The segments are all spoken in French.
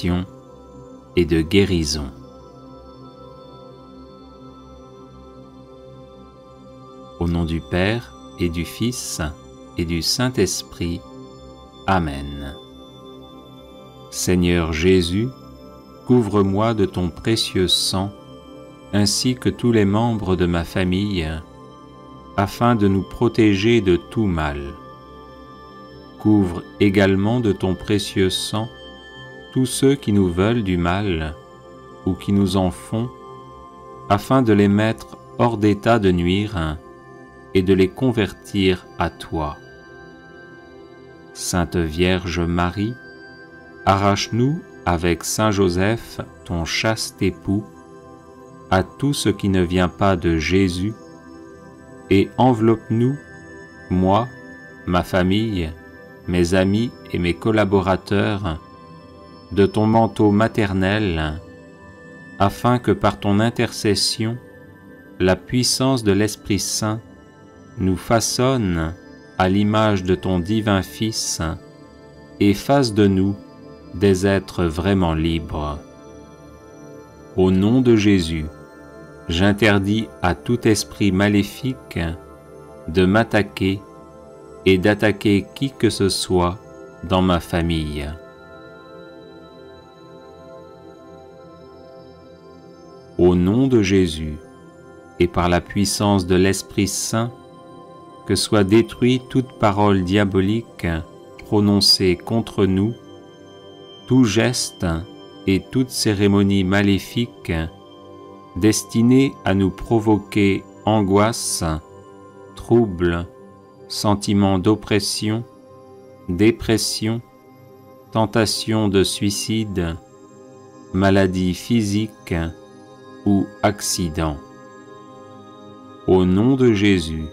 conversion et de guérison. Au nom du Père et du Fils et du Saint-Esprit. Amen. Seigneur Jésus, couvre-moi de ton précieux sang, ainsi que tous les membres de ma famille, afin de nous protéger de tout mal. Couvre également de ton précieux sang tous ceux qui nous veulent du mal ou qui nous en font, afin de les mettre hors d'état de nuire et de les convertir à toi. Sainte Vierge Marie, arrache-nous avec Saint Joseph, ton chaste époux, à tout ce qui ne vient pas de Jésus, et enveloppe-nous, moi, ma famille, mes amis et mes collaborateurs, de ton manteau maternel, afin que par ton intercession, la puissance de l'Esprit Saint nous façonne à l'image de ton divin Fils et fasse de nous des êtres vraiment libres. Au nom de Jésus, j'interdis à tout esprit maléfique de m'attaquer et d'attaquer qui que ce soit dans ma famille. Au nom de Jésus, et par la puissance de l'Esprit Saint, que soit détruite toute parole diabolique prononcée contre nous, tout geste et toute cérémonie maléfique destinée à nous provoquer angoisse, trouble, sentiment d'oppression, dépression, tentation de suicide, maladie physique ou accident. Au nom de Jésus,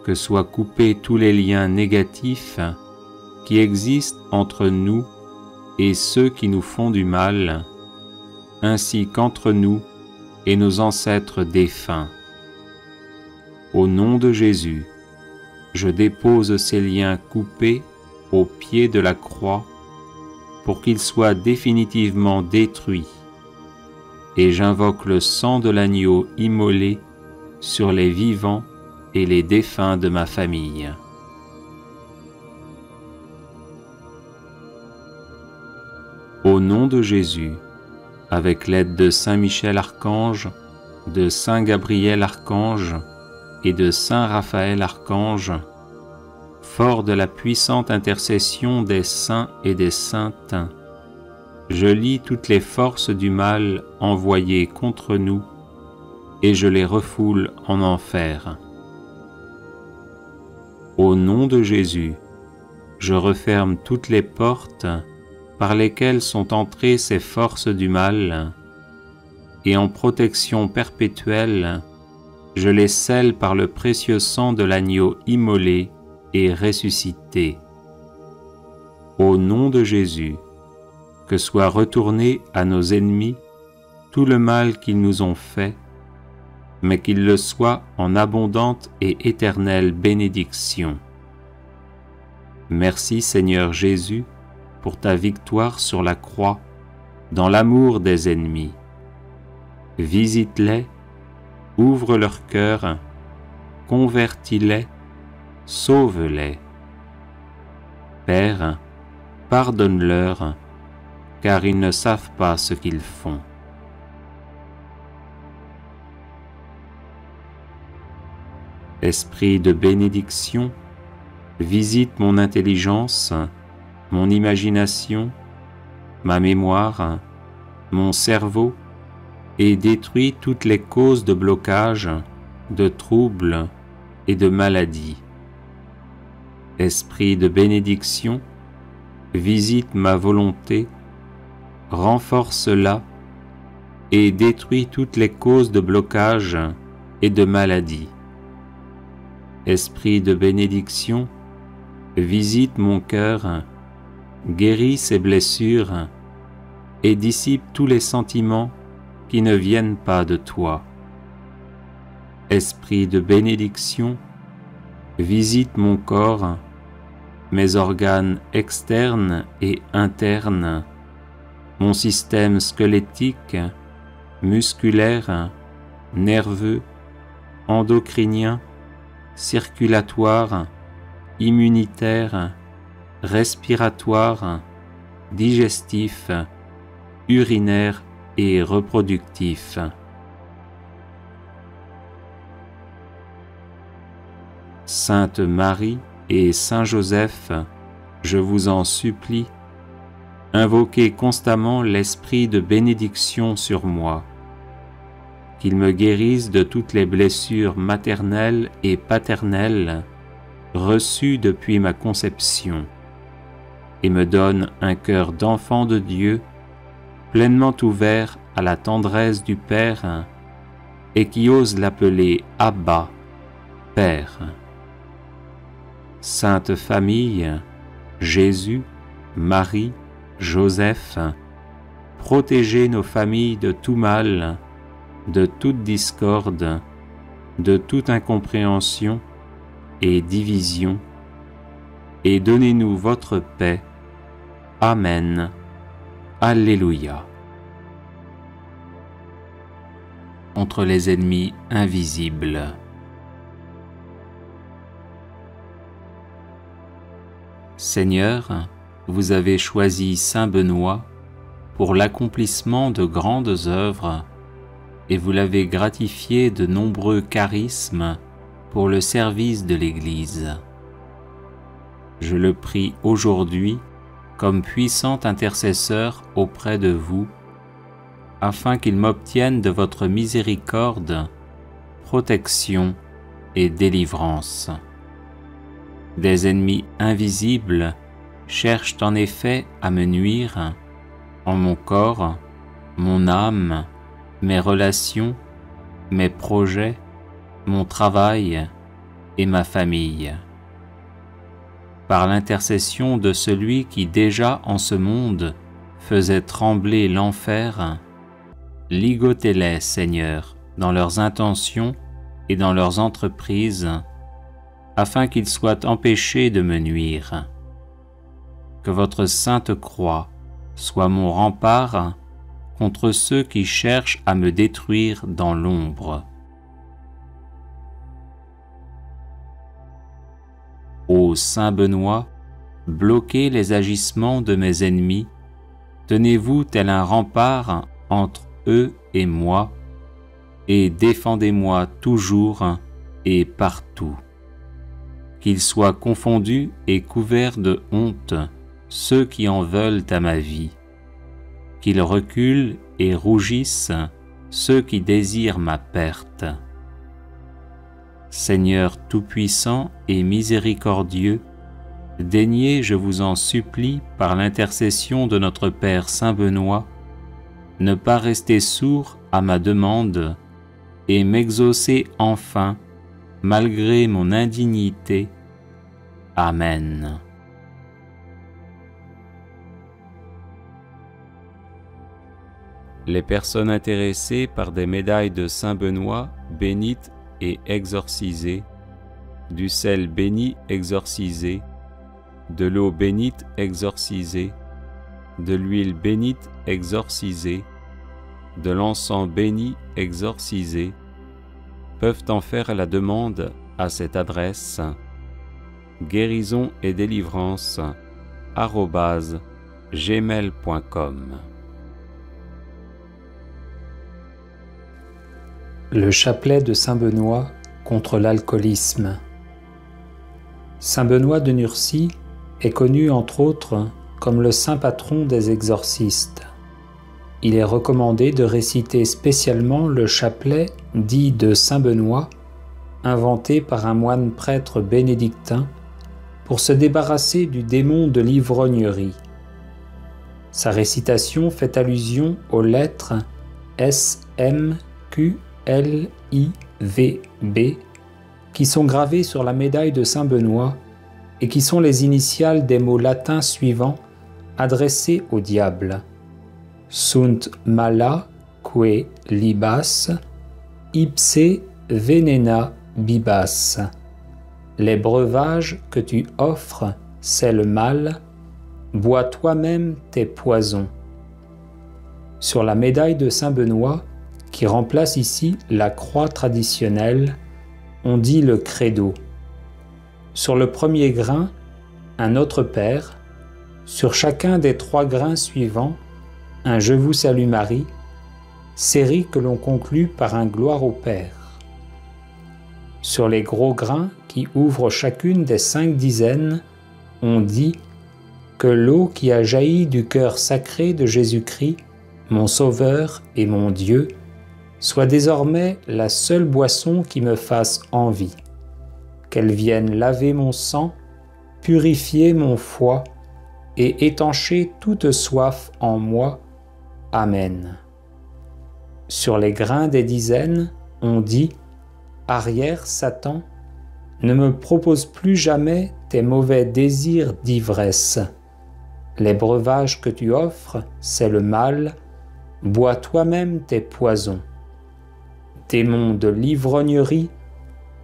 que soient coupés tous les liens négatifs qui existent entre nous et ceux qui nous font du mal, ainsi qu'entre nous et nos ancêtres défunts. Au nom de Jésus, je dépose ces liens coupés au pied de la croix pour qu'ils soient définitivement détruits, et j'invoque le sang de l'agneau immolé sur les vivants et les défunts de ma famille. Au nom de Jésus, avec l'aide de Saint Michel Archange, de Saint Gabriel Archange et de Saint Raphaël Archange, fort de la puissante intercession des saints et des saintes, je lie toutes les forces du mal envoyées contre nous et je les refoule en enfer. Au nom de Jésus, je referme toutes les portes par lesquelles sont entrées ces forces du mal, et en protection perpétuelle, je les scelle par le précieux sang de l'agneau immolé et ressuscité. Au nom de Jésus, que soit retourné à nos ennemis tout le mal qu'ils nous ont fait, mais qu'il le soit en abondante et éternelle bénédiction. Merci Seigneur Jésus pour ta victoire sur la croix, dans l'amour des ennemis. Visite-les, ouvre leur cœur, convertis-les, sauve-les. Père, pardonne-leur, car ils ne savent pas ce qu'ils font. Esprit de bénédiction, visite mon intelligence, mon imagination, ma mémoire, mon cerveau, et détruis toutes les causes de blocage, de troubles et de maladies. Esprit de bénédiction, visite ma volonté, renforce-la et détruis toutes les causes de blocage et de maladies. Esprit de bénédiction, visite mon cœur, guéris ses blessures et dissipe tous les sentiments qui ne viennent pas de toi. Esprit de bénédiction, visite mon corps, mes organes externes et internes, mon système squelettique, musculaire, nerveux, endocrinien, circulatoire, immunitaire, respiratoire, digestif, urinaire et reproductif. Sainte Marie et Saint Joseph, je vous en supplie, invoquez constamment l'esprit de bénédiction sur moi, qu'il me guérisse de toutes les blessures maternelles et paternelles reçues depuis ma conception, et me donne un cœur d'enfant de Dieu, pleinement ouvert à la tendresse du Père, et qui ose l'appeler Abba, Père. Sainte Famille, Jésus, Marie, Joseph, protégez nos familles de tout mal, de toute discorde, de toute incompréhension et division, et donnez-nous votre paix. Amen. Alléluia. Contre les ennemis invisibles. Seigneur, vous avez choisi saint Benoît pour l'accomplissement de grandes œuvres et vous l'avez gratifié de nombreux charismes pour le service de l'Église. Je le prie aujourd'hui comme puissant intercesseur auprès de vous, afin qu'il m'obtienne de votre miséricorde, protection et délivrance. Des ennemis invisibles cherchent en effet à me nuire en mon corps, mon âme, mes relations, mes projets, mon travail et ma famille. Par l'intercession de celui qui déjà en ce monde faisait trembler l'enfer, ligotez-les, Seigneur, dans leurs intentions et dans leurs entreprises, afin qu'ils soient empêchés de me nuire. Que votre sainte croix soit mon rempart contre ceux qui cherchent à me détruire dans l'ombre. Ô Saint Benoît, bloquez les agissements de mes ennemis, tenez-vous tel un rempart entre eux et moi, et défendez-moi toujours et partout. Qu'ils soient confondus et couverts de honte ceux qui en veulent à ma vie, qu'ils reculent et rougissent ceux qui désirent ma perte. Seigneur tout-puissant et miséricordieux, daignez, je vous en supplie, par l'intercession de notre Père Saint Benoît, ne pas rester sourd à ma demande et m'exaucer enfin, malgré mon indignité. Amen. Les personnes intéressées par des médailles de Saint Benoît bénites et exorcisées, du sel béni exorcisé, de l'eau bénite exorcisée, de l'huile bénite exorcisée, de l'encens béni exorcisé, peuvent en faire la demande à cette adresse guérison et délivrance @gmail.com. Le chapelet de Saint Benoît contre l'alcoolisme. Saint Benoît de Nursie est connu entre autres comme le saint patron des exorcistes. Il est recommandé de réciter spécialement le chapelet dit de Saint Benoît, inventé par un moine prêtre bénédictin pour se débarrasser du démon de l'ivrognerie. Sa récitation fait allusion aux lettres S, M, Q, L, I, V, B qui sont gravées sur la médaille de Saint Benoît et qui sont les initiales des mots latins suivants adressés au diable. Sunt mala que libas, ipse venena bibas. Les breuvages que tu offres, c'est le mal, bois toi-même tes poisons. Sur la médaille de Saint Benoît, qui remplace ici la croix traditionnelle, on dit le credo. Sur le premier grain, un Notre Père. Sur chacun des 3 grains suivants, un Je vous salue Marie, série que l'on conclut par un Gloire au Père. Sur les gros grains qui ouvrent chacune des 5 dizaines, on dit que l'eau qui a jailli du cœur sacré de Jésus-Christ, mon Sauveur et mon Dieu, soit désormais la seule boisson qui me fasse envie, qu'elle vienne laver mon sang, purifier mon foie et étancher toute soif en moi. Amen. Sur les grains des dizaines, on dit « Arrière, Satan, ne me propose plus jamais tes mauvais désirs d'ivresse. Les breuvages que tu offres, c'est le mal, bois toi-même tes poisons. Démon de l'ivrognerie,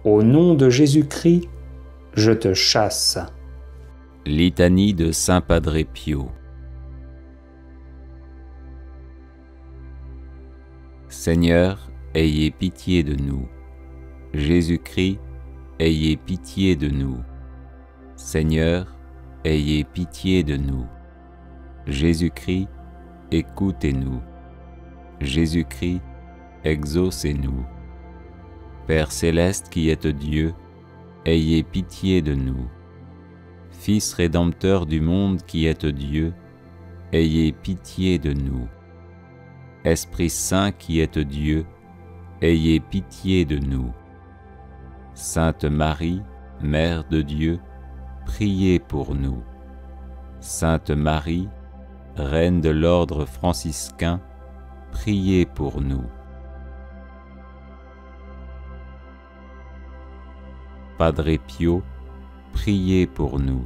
au nom de Jésus-Christ, je te chasse. » Litanie de Saint Padre Pio. Seigneur, ayez pitié de nous. Jésus-Christ, ayez pitié de nous. Seigneur, ayez pitié de nous. Jésus-Christ, écoutez-nous. Jésus-Christ, exaucez-nous. Père céleste qui êtes Dieu, ayez pitié de nous. Fils rédempteur du monde qui êtes Dieu, ayez pitié de nous. Esprit Saint qui êtes Dieu, ayez pitié de nous. Sainte Marie, Mère de Dieu, priez pour nous. Sainte Marie, Reine de l'ordre franciscain, priez pour nous. Padre Pio, priez pour nous.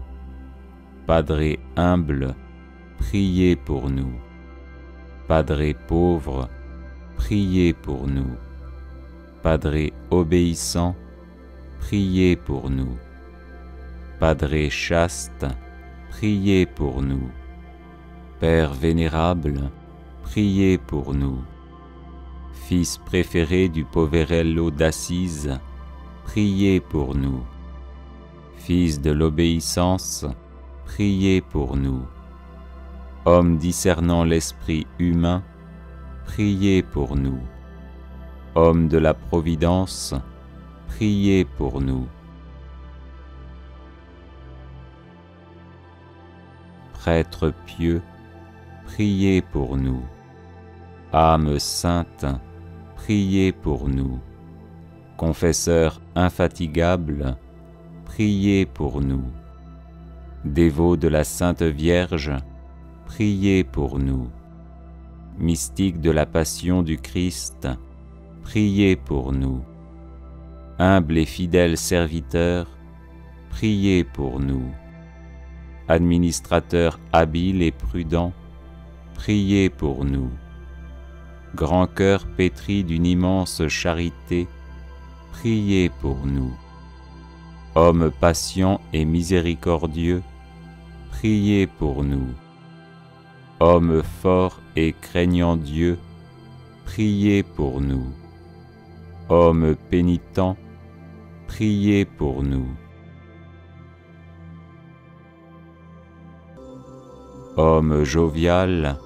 Padre humble, priez pour nous. Padre pauvre, priez pour nous. Padre obéissant, priez pour nous. Padre chaste, priez pour nous. Père vénérable, priez pour nous. Fils préféré du Poverello d'Assise, priez pour nous. Fils de l'obéissance, priez pour nous. Homme discernant l'esprit humain, priez pour nous. Homme de la providence, priez pour nous. Prêtre pieux, priez pour nous. Âme sainte, priez pour nous. Confesseur infatigable, priez pour nous. Dévot de la Sainte Vierge, priez pour nous. Mystique de la Passion du Christ, priez pour nous. Humble et fidèle serviteur, priez pour nous. Administrateur habile et prudent, priez pour nous. Grand cœur pétri d'une immense charité, priez pour nous. Homme patient et miséricordieux, priez pour nous. Homme fort et craignant Dieu, priez pour nous. Homme pénitent, priez pour nous. Homme jovial,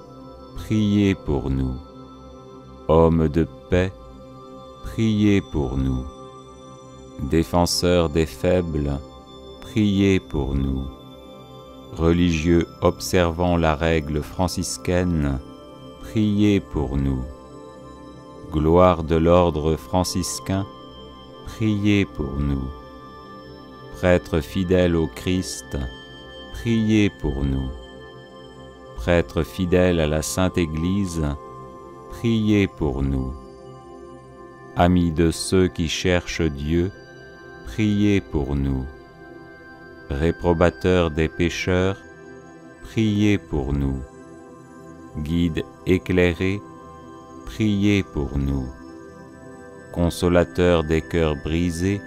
priez pour nous. Homme de paix, priez pour nous. Défenseur des faibles, priez pour nous. Religieux observant la règle franciscaine, priez pour nous. Gloire de l'ordre franciscain, priez pour nous. Prêtre fidèle au Christ, priez pour nous. Prêtre fidèle à la Sainte Église, priez pour nous. Amis de ceux qui cherchent Dieu, priez pour nous. Réprobateur des pécheurs, priez pour nous. Guide éclairé, priez pour nous. Consolateur des cœurs brisés,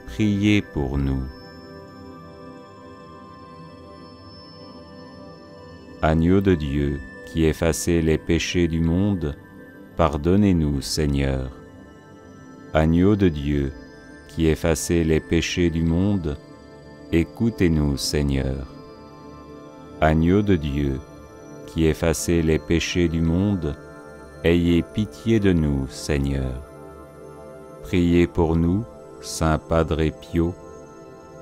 priez pour nous. Agneau de Dieu, qui effacez les péchés du monde, pardonnez-nous, Seigneur. Agneau de Dieu, qui effacez les péchés du monde, écoutez-nous, Seigneur. Agneau de Dieu, qui effacez les péchés du monde, ayez pitié de nous, Seigneur. Priez pour nous, Saint Padre Pio,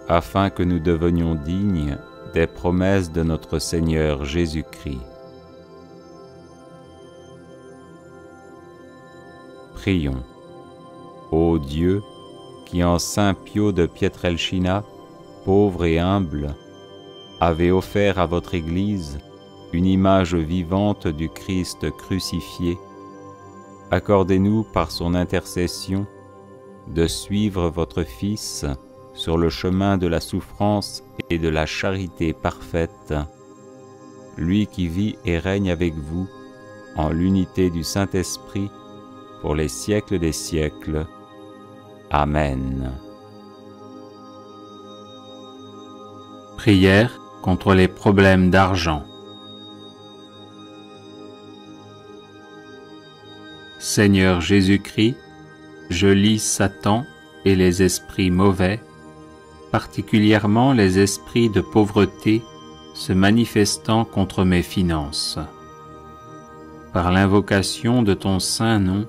afin que nous devenions dignes des promesses de notre Seigneur Jésus-Christ. Prions. Ô Dieu, qui en Saint Pio de Pietrelcina, pauvre et humble, avez offert à votre Église une image vivante du Christ crucifié, accordez-nous par son intercession de suivre votre Fils sur le chemin de la souffrance et de la charité parfaite, lui qui vit et règne avec vous en l'unité du Saint-Esprit pour les siècles des siècles. Amen. Prière contre les problèmes d'argent. Seigneur Jésus-Christ, je lis Satan et les esprits mauvais, particulièrement les esprits de pauvreté se manifestant contre mes finances. Par l'invocation de ton saint nom,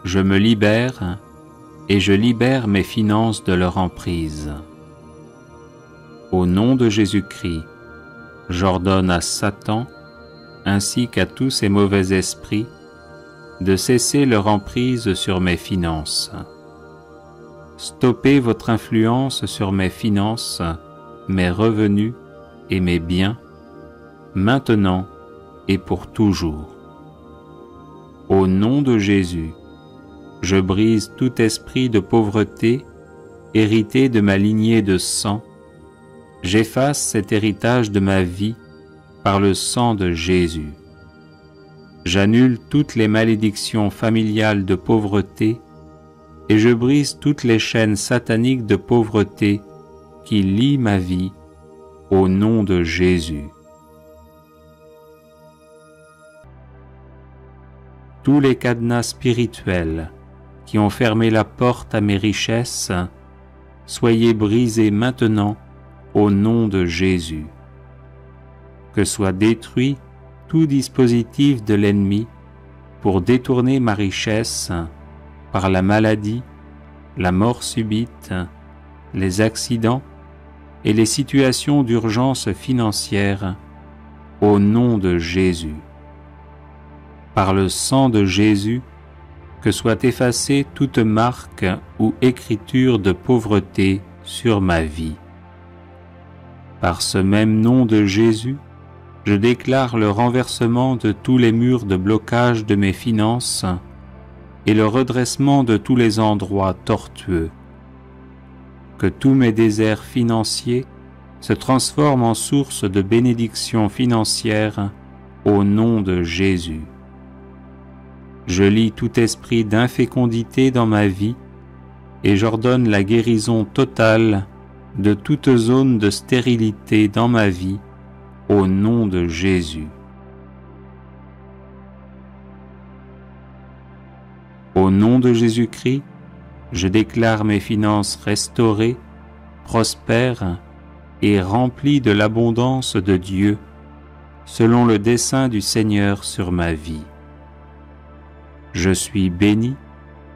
je me libère et je libère mes finances de leur emprise. Au nom de Jésus-Christ, j'ordonne à Satan, ainsi qu'à tous ces mauvais esprits, de cesser leur emprise sur mes finances. Stoppez votre influence sur mes finances, mes revenus et mes biens, maintenant et pour toujours. Au nom de Jésus, je brise tout esprit de pauvreté hérité de ma lignée de sang. J'efface cet héritage de ma vie par le sang de Jésus. J'annule toutes les malédictions familiales de pauvreté et je brise toutes les chaînes sataniques de pauvreté qui lient ma vie au nom de Jésus. Tous les cadenas spirituels qui ont fermé la porte à mes richesses, soyez brisés maintenant au nom de Jésus. Que soit détruit tout dispositif de l'ennemi pour détourner ma richesse par la maladie, la mort subite, les accidents et les situations d'urgence financière au nom de Jésus. Par le sang de Jésus, que soit effacée toute marque ou écriture de pauvreté sur ma vie. Par ce même nom de Jésus, je déclare le renversement de tous les murs de blocage de mes finances et le redressement de tous les endroits tortueux. Que tous mes déserts financiers se transforment en source de bénédictions financières au nom de Jésus. Je lie tout esprit d'infécondité dans ma vie et j'ordonne la guérison totale de toute zone de stérilité dans ma vie au nom de Jésus. Au nom de Jésus-Christ, je déclare mes finances restaurées, prospères et remplies de l'abondance de Dieu, selon le dessein du Seigneur sur ma vie. Je suis béni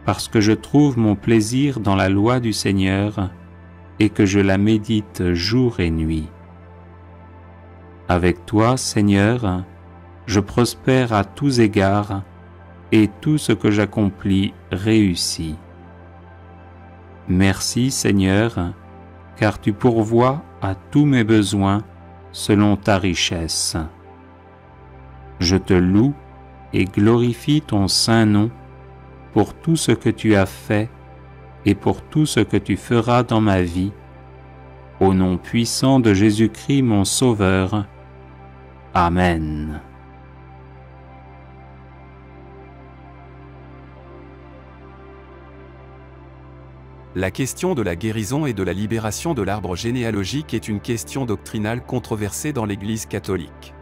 parce que je trouve mon plaisir dans la loi du Seigneur et que je la médite jour et nuit. Avec toi, Seigneur, je prospère à tous égards et tout ce que j'accomplis réussit. Merci, Seigneur, car tu pourvois à tous mes besoins selon ta richesse. Je te loue et glorifie ton saint nom pour tout ce que tu as fait et pour tout ce que tu feras dans ma vie, au nom puissant de Jésus-Christ mon Sauveur. Amen. La question de la guérison et de la libération de l'arbre généalogique est une question doctrinale controversée dans l'Église catholique.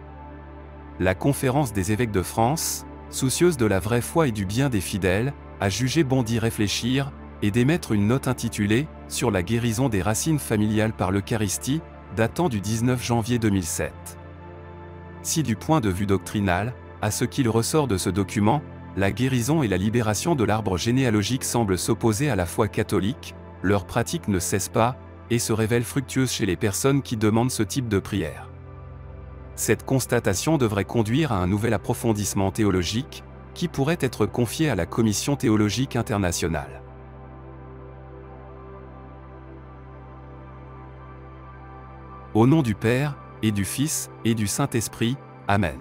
la Conférence des évêques de France, soucieuse de la vraie foi et du bien des fidèles, a jugé bon d'y réfléchir et d'émettre une note intitulée « Sur la guérison des racines familiales par l'Eucharistie », datant du 19 janvier 2007. Si du point de vue doctrinal, à ce qu'il ressort de ce document, la guérison et la libération de l'arbre généalogique semblent s'opposer à la foi catholique, leur pratique ne cesse pas et se révèle fructueuse chez les personnes qui demandent ce type de prière. Cette constatation devrait conduire à un nouvel approfondissement théologique, qui pourrait être confié à la Commission théologique internationale. Au nom du Père, et du Fils, et du Saint-Esprit, Amen.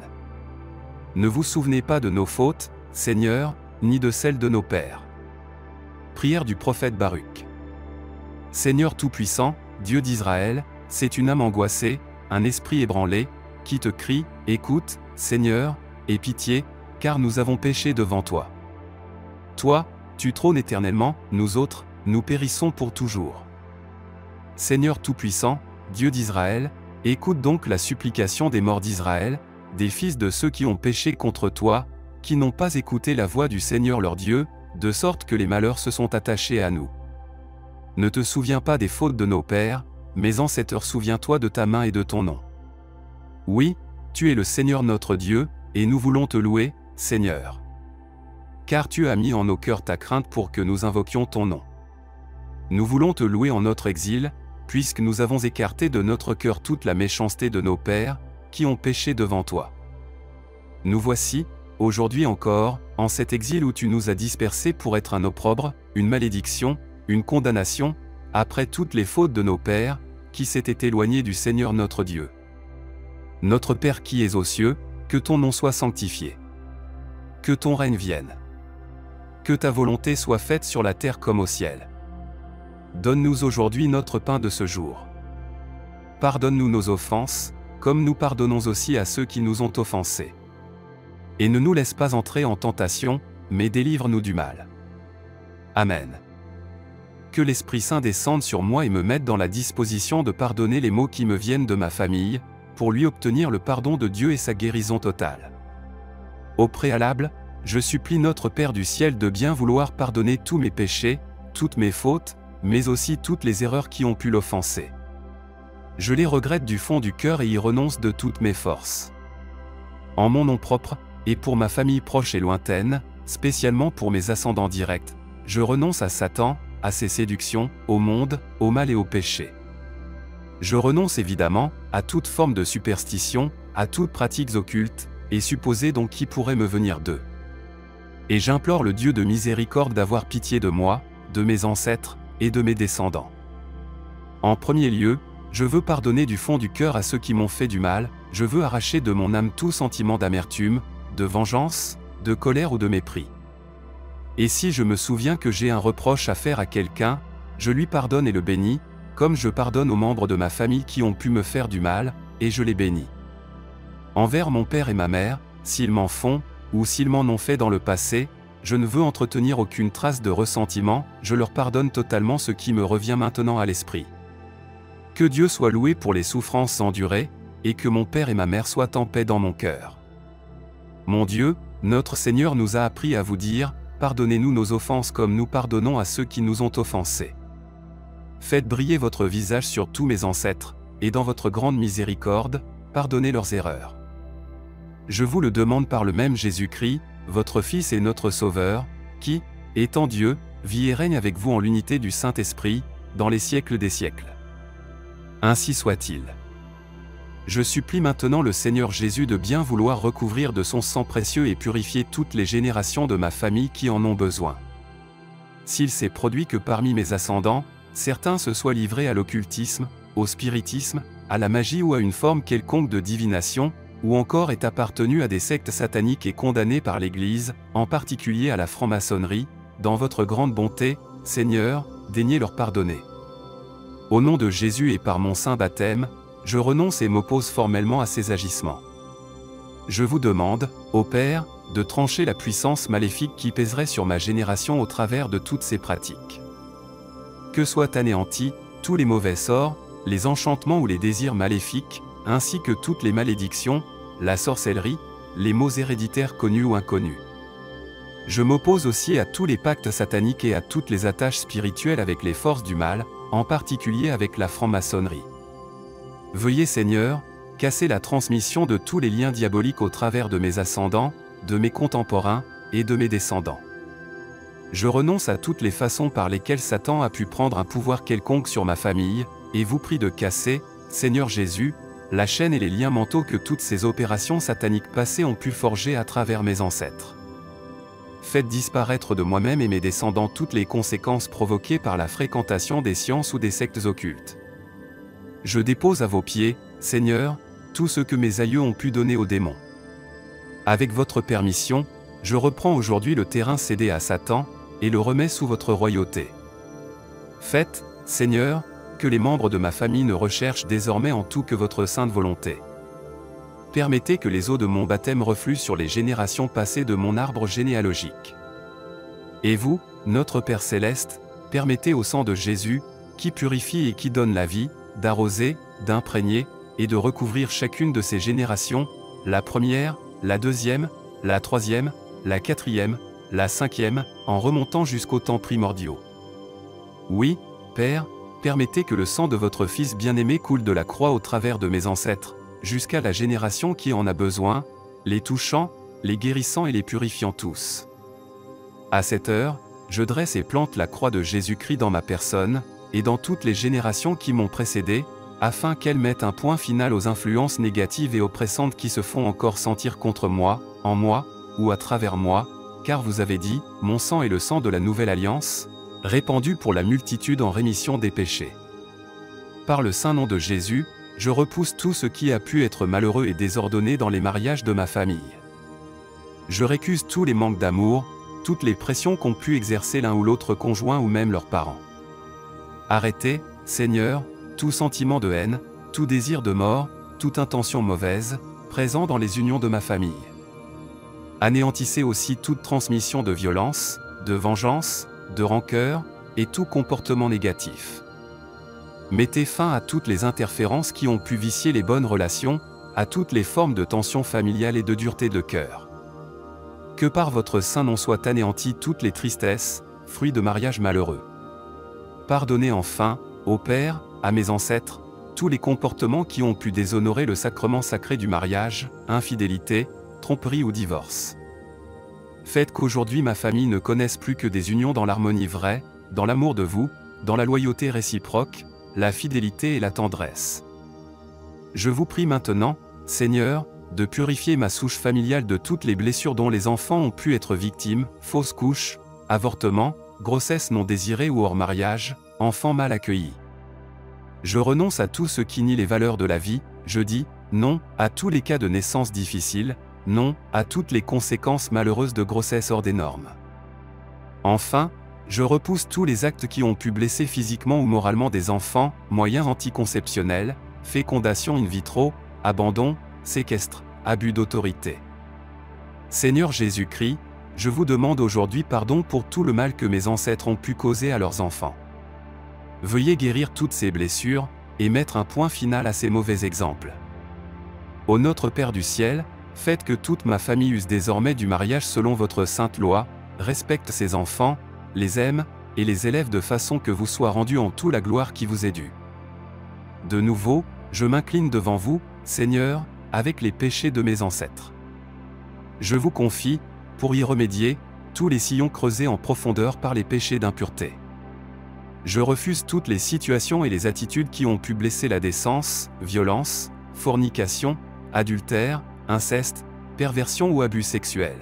Ne vous souvenez pas de nos fautes, Seigneur, ni de celles de nos pères. Prière du prophète Baruch. Seigneur Tout-Puissant, Dieu d'Israël, c'est une âme angoissée, un esprit ébranlé, qui te crie, écoute, Seigneur, aie pitié, car nous avons péché devant toi. Toi, tu trônes éternellement, nous autres, nous périssons pour toujours. Seigneur Tout-Puissant, Dieu d'Israël, écoute donc la supplication des morts d'Israël, des fils de ceux qui ont péché contre toi, qui n'ont pas écouté la voix du Seigneur leur Dieu, de sorte que les malheurs se sont attachés à nous. Ne te souviens pas des fautes de nos pères, mais en cette heure souviens-toi de ta main et de ton nom. Oui, tu es le Seigneur notre Dieu, et nous voulons te louer, Seigneur. Car tu as mis en nos cœurs ta crainte pour que nous invoquions ton nom. Nous voulons te louer en notre exil, puisque nous avons écarté de notre cœur toute la méchanceté de nos pères, qui ont péché devant toi. Nous voici, aujourd'hui encore, en cet exil où tu nous as dispersés pour être un opprobre, une malédiction, une condamnation, après toutes les fautes de nos pères, qui s'étaient éloignés du Seigneur notre Dieu. Notre Père qui es aux cieux, que ton nom soit sanctifié. Que ton règne vienne. Que ta volonté soit faite sur la terre comme au ciel. Donne-nous aujourd'hui notre pain de ce jour. Pardonne-nous nos offenses, comme nous pardonnons aussi à ceux qui nous ont offensés. Et ne nous laisse pas entrer en tentation, mais délivre-nous du mal. Amen. Que l'Esprit Saint descende sur moi et me mette dans la disposition de pardonner les maux qui me viennent de ma famille, pour lui obtenir le pardon de Dieu et sa guérison totale. Au préalable, je supplie notre Père du ciel de bien vouloir pardonner tous mes péchés, toutes mes fautes, mais aussi toutes les erreurs qui ont pu l'offenser. Je les regrette du fond du cœur et y renonce de toutes mes forces. En mon nom propre, et pour ma famille proche et lointaine, spécialement pour mes ascendants directs, je renonce à Satan, à ses séductions, au monde, au mal et au péché. Je renonce évidemment à toute forme de superstition, à toutes pratiques occultes, et supposées donc qui pourraient me venir d'eux. Et j'implore le Dieu de miséricorde d'avoir pitié de moi, de mes ancêtres, et de mes descendants. En premier lieu, je veux pardonner du fond du cœur à ceux qui m'ont fait du mal, je veux arracher de mon âme tout sentiment d'amertume, de vengeance, de colère ou de mépris. Et si je me souviens que j'ai un reproche à faire à quelqu'un, je lui pardonne et le bénis, comme je pardonne aux membres de ma famille qui ont pu me faire du mal, et je les bénis. Envers mon père et ma mère, s'ils m'en font, ou s'ils m'en ont fait dans le passé, je ne veux entretenir aucune trace de ressentiment, je leur pardonne totalement ce qui me revient maintenant à l'esprit. Que Dieu soit loué pour les souffrances endurées, et que mon père et ma mère soient en paix dans mon cœur. Mon Dieu, notre Seigneur nous a appris à vous dire, pardonnez-nous nos offenses comme nous pardonnons à ceux qui nous ont offensés. Faites briller votre visage sur tous mes ancêtres, et dans votre grande miséricorde, pardonnez leurs erreurs. Je vous le demande par le même Jésus-Christ, votre Fils et notre Sauveur, qui, étant Dieu, vit et règne avec vous en l'unité du Saint-Esprit, dans les siècles des siècles. Ainsi soit-il. Je supplie maintenant le Seigneur Jésus de bien vouloir recouvrir de son sang précieux et purifier toutes les générations de ma famille qui en ont besoin. S'il s'est produit que parmi mes ascendants, certains se soient livrés à l'occultisme, au spiritisme, à la magie ou à une forme quelconque de divination, ou encore est appartenu à des sectes sataniques et condamnés par l'Église, en particulier à la franc-maçonnerie, dans votre grande bonté, Seigneur, daignez leur pardonner. Au nom de Jésus et par mon saint baptême, je renonce et m'oppose formellement à ces agissements. Je vous demande, ô Père, de trancher la puissance maléfique qui pèserait sur ma génération au travers de toutes ces pratiques. Que soient anéantis tous les mauvais sorts, les enchantements ou les désirs maléfiques, ainsi que toutes les malédictions, la sorcellerie, les maux héréditaires connus ou inconnus. Je m'oppose aussi à tous les pactes sataniques et à toutes les attaches spirituelles avec les forces du mal, en particulier avec la franc-maçonnerie. Veuillez Seigneur, casser la transmission de tous les liens diaboliques au travers de mes ascendants, de mes contemporains, et de mes descendants. Je renonce à toutes les façons par lesquelles Satan a pu prendre un pouvoir quelconque sur ma famille, et vous prie de casser, Seigneur Jésus, la chaîne et les liens mentaux que toutes ces opérations sataniques passées ont pu forger à travers mes ancêtres. Faites disparaître de moi-même et mes descendants toutes les conséquences provoquées par la fréquentation des sciences ou des sectes occultes. Je dépose à vos pieds, Seigneur, tout ce que mes aïeux ont pu donner aux démons. Avec votre permission, je reprends aujourd'hui le terrain cédé à Satan, et le remets sous votre royauté. Faites, Seigneur, que les membres de ma famille ne recherchent désormais en tout que votre sainte volonté. Permettez que les eaux de mon baptême refluent sur les générations passées de mon arbre généalogique. Et vous, notre Père Céleste, permettez au sang de Jésus, qui purifie et qui donne la vie, d'arroser, d'imprégner, et de recouvrir chacune de ces générations, la première, la deuxième, la troisième, la quatrième, la cinquième, en remontant jusqu'aux temps primordiaux. Oui, Père, permettez que le sang de votre Fils bien-aimé coule de la croix au travers de mes ancêtres, jusqu'à la génération qui en a besoin, les touchant, les guérissant et les purifiant tous. À cette heure, je dresse et plante la croix de Jésus-Christ dans ma personne, et dans toutes les générations qui m'ont précédé, afin qu'elles mettent un point final aux influences négatives et oppressantes qui se font encore sentir contre moi, en moi, ou à travers moi, car vous avez dit, mon sang est le sang de la nouvelle alliance, répandu pour la multitude en rémission des péchés. Par le saint nom de Jésus, je repousse tout ce qui a pu être malheureux et désordonné dans les mariages de ma famille. Je récuse tous les manques d'amour, toutes les pressions qu'ont pu exercer l'un ou l'autre conjoint ou même leurs parents. Arrêtez, Seigneur, tout sentiment de haine, tout désir de mort, toute intention mauvaise, présent dans les unions de ma famille. Anéantissez aussi toute transmission de violence, de vengeance, de rancœur, et tout comportement négatif. Mettez fin à toutes les interférences qui ont pu vicier les bonnes relations, à toutes les formes de tension familiale et de dureté de cœur. Que par votre saint nom soient anéanties toutes les tristesses, fruits de mariages malheureux. Pardonnez enfin, ô Père, à mes ancêtres, tous les comportements qui ont pu déshonorer le sacrement sacré du mariage, infidélité, tromperie ou divorce. Faites qu'aujourd'hui ma famille ne connaisse plus que des unions dans l'harmonie vraie, dans l'amour de vous, dans la loyauté réciproque, la fidélité et la tendresse. Je vous prie maintenant, Seigneur, de purifier ma souche familiale de toutes les blessures dont les enfants ont pu être victimes, fausses couches, avortements, grossesse non désirée ou hors mariage, enfants mal accueillis. Je renonce à tout ce qui nie les valeurs de la vie, je dis non à tous les cas de naissance difficiles, non à toutes les conséquences malheureuses de grossesse hors des normes. Enfin, je repousse tous les actes qui ont pu blesser physiquement ou moralement des enfants, moyens anticonceptionnels, fécondation in vitro, abandon, séquestre, abus d'autorité. Seigneur Jésus-Christ, je vous demande aujourd'hui pardon pour tout le mal que mes ancêtres ont pu causer à leurs enfants. Veuillez guérir toutes ces blessures, et mettre un point final à ces mauvais exemples. Ô notre Père du ciel, faites que toute ma famille use désormais du mariage selon votre sainte loi, respecte ses enfants, les aime, et les élève de façon que vous soit rendue en tout la gloire qui vous est due. De nouveau, je m'incline devant vous, Seigneur, avec les péchés de mes ancêtres. Je vous confie, pour y remédier, tous les sillons creusés en profondeur par les péchés d'impureté. Je refuse toutes les situations et les attitudes qui ont pu blesser la décence, violence, fornication, adultère, inceste, perversion ou abus sexuel.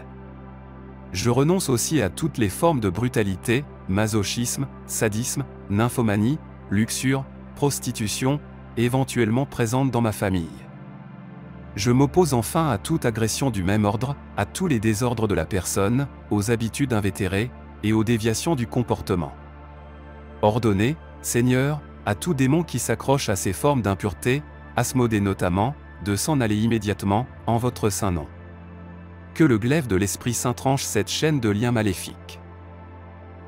Je renonce aussi à toutes les formes de brutalité, masochisme, sadisme, nymphomanie, luxure, prostitution, éventuellement présentes dans ma famille. Je m'oppose enfin à toute agression du même ordre, à tous les désordres de la personne, aux habitudes invétérées, et aux déviations du comportement. Ordonnez, Seigneur, à tout démon qui s'accroche à ces formes d'impureté, Asmodée notamment, de s'en aller immédiatement, en votre saint nom. Que le glaive de l'Esprit Saint tranche cette chaîne de liens maléfiques.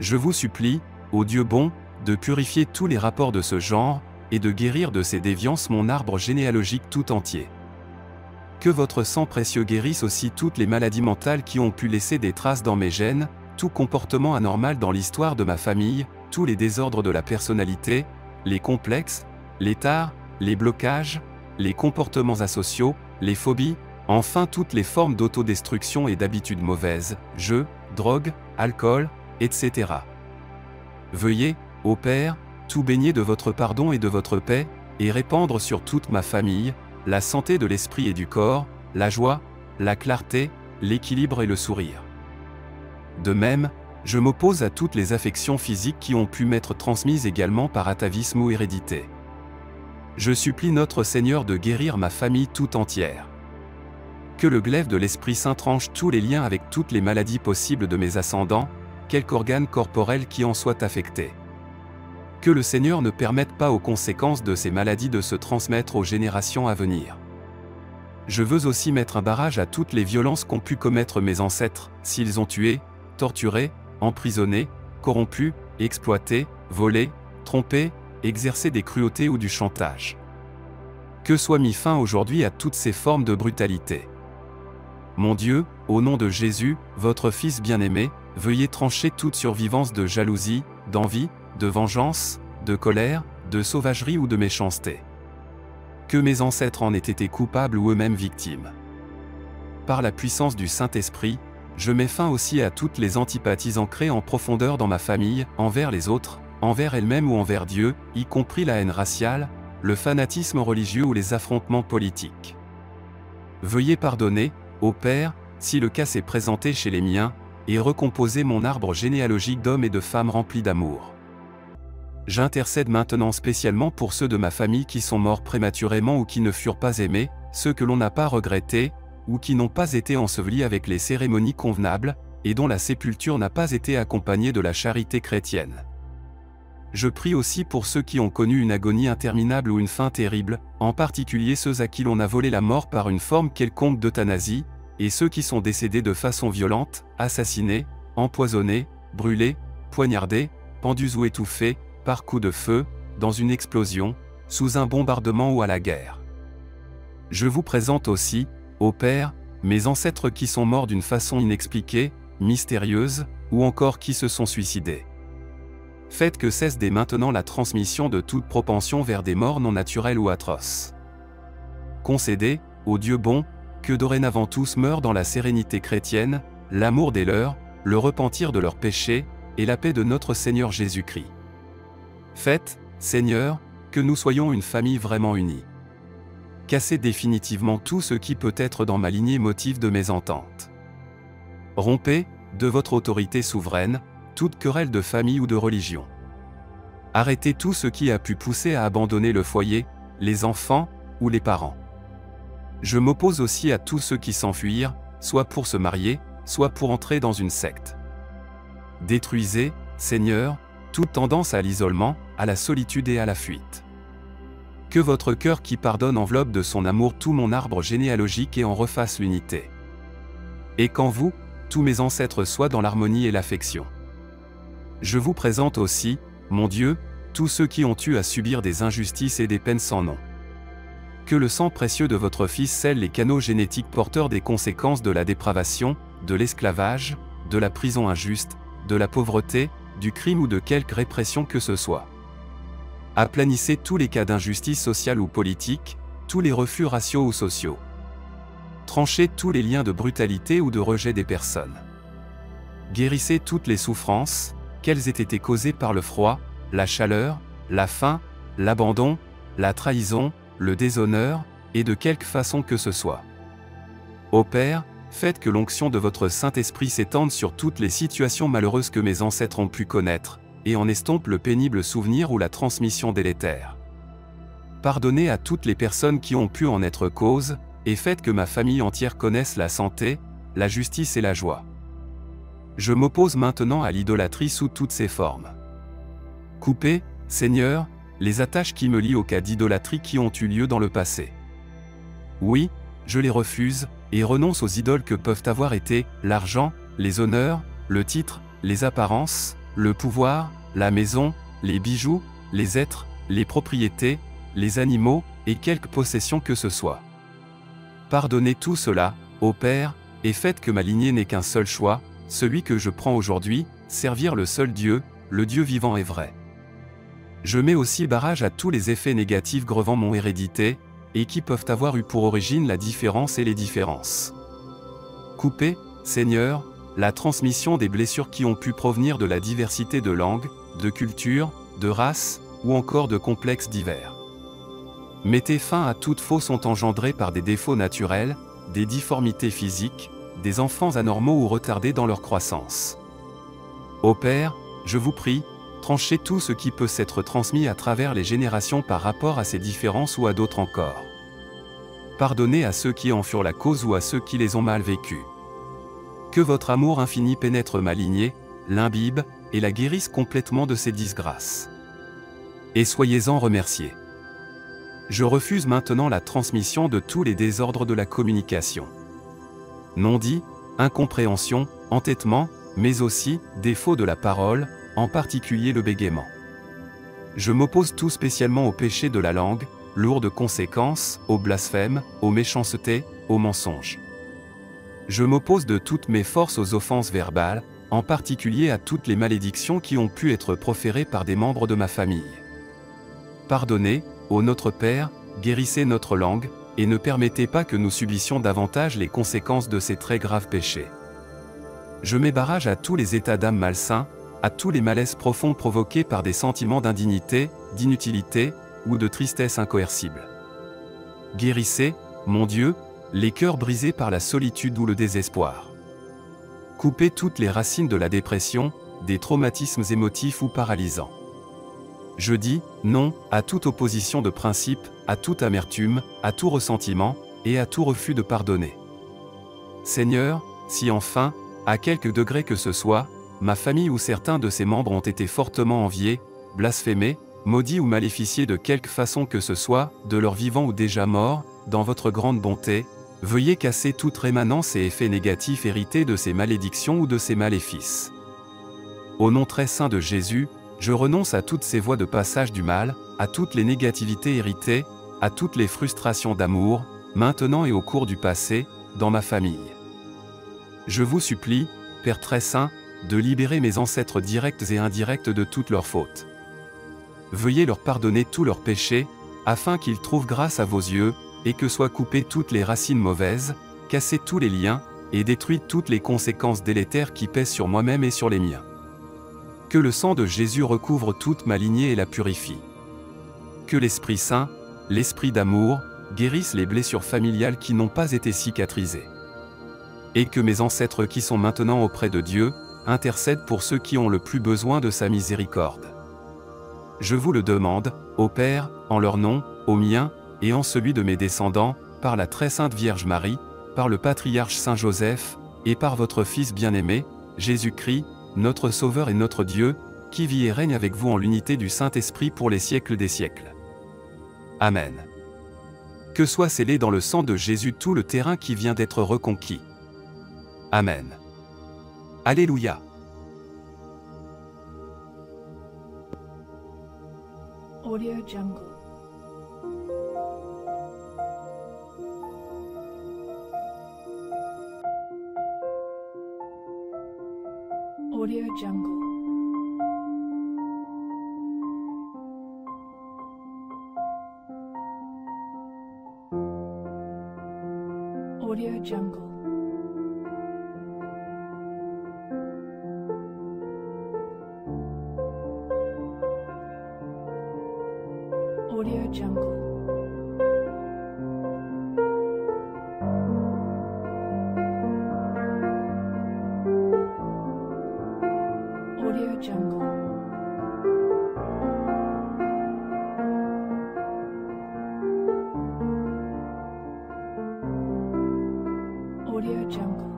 Je vous supplie, ô Dieu bon, de purifier tous les rapports de ce genre, et de guérir de ces déviances mon arbre généalogique tout entier. Que votre sang précieux guérisse aussi toutes les maladies mentales qui ont pu laisser des traces dans mes gènes, tout comportement anormal dans l'histoire de ma famille, tous les désordres de la personnalité, les complexes, les tares, les blocages, les comportements asociaux, les phobies, enfin toutes les formes d'autodestruction et d'habitudes mauvaises, jeux, drogue, alcool, etc. Veuillez, ô Père, tout baigner de votre pardon et de votre paix, et répandre sur toute ma famille, la santé de l'esprit et du corps, la joie, la clarté, l'équilibre et le sourire. De même, je m'oppose à toutes les affections physiques qui ont pu m'être transmises également par atavisme ou hérédité. Je supplie notre Seigneur de guérir ma famille tout entière. Que le glaive de l'Esprit Saint tranche tous les liens avec toutes les maladies possibles de mes ascendants, quelque organe corporel qui en soit affecté. Que le Seigneur ne permette pas aux conséquences de ces maladies de se transmettre aux générations à venir. Je veux aussi mettre un barrage à toutes les violences qu'ont pu commettre mes ancêtres, s'ils ont tué, torturé, emprisonné, corrompu, exploité, volé, trompé, exercé des cruautés ou du chantage. Que soit mis fin aujourd'hui à toutes ces formes de brutalité. Mon Dieu, au nom de Jésus, votre Fils bien-aimé, veuillez trancher toute survivance de jalousie, d'envie, de vengeance, de colère, de sauvagerie ou de méchanceté. Que mes ancêtres en aient été coupables ou eux-mêmes victimes. Par la puissance du Saint-Esprit, je mets fin aussi à toutes les antipathies ancrées en profondeur dans ma famille, envers les autres, envers elle-même ou envers Dieu, y compris la haine raciale, le fanatisme religieux ou les affrontements politiques. Veuillez pardonner, ô Père, si le cas s'est présenté chez les miens, et recomposer mon arbre généalogique d'hommes et de femmes remplis d'amour. J'intercède maintenant spécialement pour ceux de ma famille qui sont morts prématurément ou qui ne furent pas aimés, ceux que l'on n'a pas regrettés, ou qui n'ont pas été ensevelis avec les cérémonies convenables, et dont la sépulture n'a pas été accompagnée de la charité chrétienne. Je prie aussi pour ceux qui ont connu une agonie interminable ou une fin terrible, en particulier ceux à qui l'on a volé la mort par une forme quelconque d'euthanasie, et ceux qui sont décédés de façon violente, assassinés, empoisonnés, brûlés, poignardés, pendus ou étouffés, par coup de feu, dans une explosion, sous un bombardement ou à la guerre. Je vous présente aussi, ô Père, mes ancêtres qui sont morts d'une façon inexpliquée, mystérieuse, ou encore qui se sont suicidés. Faites que cesse dès maintenant la transmission de toute propension vers des morts non naturelles ou atroces. Concédez, ô Dieu bon, que dorénavant tous meurent dans la sérénité chrétienne, l'amour des leurs, le repentir de leurs péchés, et la paix de notre Seigneur Jésus-Christ. Faites, Seigneur, que nous soyons une famille vraiment unie. Cassez définitivement tout ce qui peut être dans ma lignée motif de mésentente. Rompez, de votre autorité souveraine, toute querelle de famille ou de religion. Arrêtez tout ce qui a pu pousser à abandonner le foyer, les enfants, ou les parents. Je m'oppose aussi à tous ceux qui s'enfuirent, soit pour se marier, soit pour entrer dans une secte. Détruisez, Seigneur, toute tendance à l'isolement, à la solitude et à la fuite. Que votre cœur qui pardonne enveloppe de son amour tout mon arbre généalogique et en refasse l'unité. Et qu'en vous, tous mes ancêtres soient dans l'harmonie et l'affection. Je vous présente aussi, mon Dieu, tous ceux qui ont eu à subir des injustices et des peines sans nom. Que le sang précieux de votre Fils scelle les canaux génétiques porteurs des conséquences de la dépravation, de l'esclavage, de la prison injuste, de la pauvreté, du crime ou de quelque répression que ce soit. Aplanissez tous les cas d'injustice sociale ou politique, tous les refus raciaux ou sociaux. Tranchez tous les liens de brutalité ou de rejet des personnes. Guérissez toutes les souffrances, qu'elles aient été causées par le froid, la chaleur, la faim, l'abandon, la trahison, le déshonneur, et de quelque façon que ce soit. Ô Père, faites que l'onction de votre Saint-Esprit s'étende sur toutes les situations malheureuses que mes ancêtres ont pu connaître, et en estompe le pénible souvenir ou la transmission délétère. Pardonnez à toutes les personnes qui ont pu en être cause, et faites que ma famille entière connaisse la santé, la justice et la joie. Je m'oppose maintenant à l'idolâtrie sous toutes ses formes. Coupez, Seigneur, les attaches qui me lient aux cas d'idolâtrie qui ont eu lieu dans le passé. Oui, je les refuse, et renonce aux idoles que peuvent avoir été l'argent, les honneurs, le titre, les apparences, le pouvoir, la maison, les bijoux, les êtres, les propriétés, les animaux, et quelque possession que ce soit. Pardonnez tout cela, ô Père, et faites que ma lignée n'ait qu'un seul choix, celui que je prends aujourd'hui, servir le seul Dieu, le Dieu vivant et vrai. Je mets aussi barrage à tous les effets négatifs grevant mon hérédité, et qui peuvent avoir eu pour origine la différence et les différences. Coupez, Seigneur, la transmission des blessures qui ont pu provenir de la diversité de langues, de cultures, de races, ou encore de complexes divers. Mettez fin à toute fausse ont engendrée par des défauts naturels, des difformités physiques, des enfants anormaux ou retardés dans leur croissance. Ô Père, je vous prie, tranchez tout ce qui peut s'être transmis à travers les générations par rapport à ces différences ou à d'autres encore. Pardonnez à ceux qui en furent la cause ou à ceux qui les ont mal vécus. Que votre amour infini pénètre ma lignée, l'imbibe, et la guérisse complètement de ces disgrâces. Et soyez-en remerciés. Je refuse maintenant la transmission de tous les désordres de la communication. Non-dit, incompréhension, entêtement, mais aussi défaut de la parole, en particulier le bégaiement. Je m'oppose tout spécialement au péché de la langue, lourd de conséquences, au blasphème, aux méchancetés, aux mensonges. Je m'oppose de toutes mes forces aux offenses verbales, en particulier à toutes les malédictions qui ont pu être proférées par des membres de ma famille. Pardonnez, ô notre Père, guérissez notre langue, et ne permettez pas que nous subissions davantage les conséquences de ces très graves péchés. Je mets barrage à tous les états d'âme malsains, à tous les malaises profonds provoqués par des sentiments d'indignité, d'inutilité, ou de tristesse incoercible. Guérissez, mon Dieu, les cœurs brisés par la solitude ou le désespoir. Coupez toutes les racines de la dépression, des traumatismes émotifs ou paralysants. Je dis non à toute opposition de principe, à toute amertume, à tout ressentiment, et à tout refus de pardonner. Seigneur, si enfin, à quelque degré que ce soit, ma famille ou certains de ses membres ont été fortement enviés, blasphémés, maudits ou maléficiés de quelque façon que ce soit, de leur vivant ou déjà mort, dans votre grande bonté, veuillez casser toute rémanence et effet négatif hérité de ces malédictions ou de ces maléfices. Au nom très saint de Jésus, je renonce à toutes ces voies de passage du mal, à toutes les négativités héritées, à toutes les frustrations d'amour, maintenant et au cours du passé, dans ma famille. Je vous supplie, Père très saint, de libérer mes ancêtres directs et indirects de toutes leurs fautes. Veuillez leur pardonner tous leurs péchés, afin qu'ils trouvent grâce à vos yeux, et que soient coupées toutes les racines mauvaises, cassés tous les liens, et détruites toutes les conséquences délétères qui pèsent sur moi-même et sur les miens. Que le sang de Jésus recouvre toute ma lignée et la purifie. Que l'Esprit Saint, l'Esprit d'amour, guérisse les blessures familiales qui n'ont pas été cicatrisées. Et que mes ancêtres qui sont maintenant auprès de Dieu, intercèdent pour ceux qui ont le plus besoin de sa miséricorde. Je vous le demande, ô Père, en leur nom, au mien, et en celui de mes descendants, par la très sainte Vierge Marie, par le patriarche Saint Joseph, et par votre Fils bien-aimé, Jésus-Christ, notre Sauveur et notre Dieu, qui vit et règne avec vous en l'unité du Saint-Esprit pour les siècles des siècles. Amen. Que soit scellé dans le sang de Jésus tout le terrain qui vient d'être reconquis. Amen. Alléluia. Audio Jungle. Audio Jungle. Audio Jungle. Audio Jungle. Audio Jungle. Audio Jungle.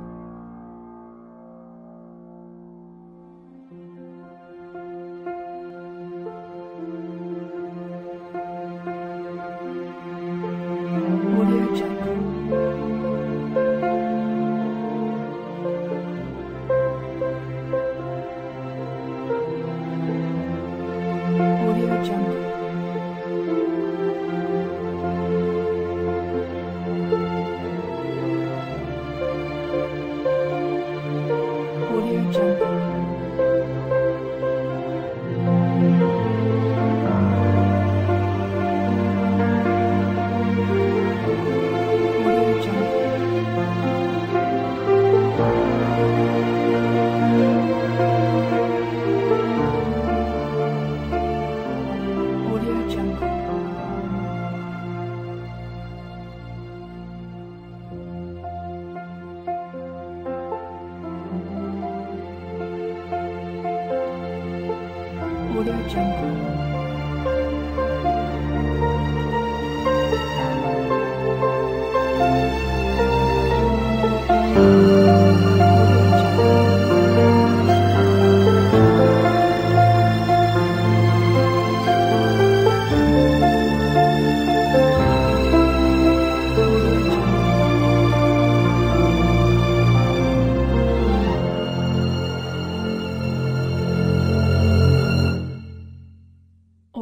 Audio Jungle.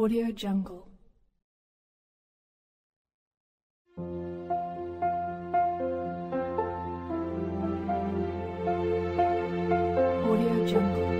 Audio Jungle. Audio Jungle.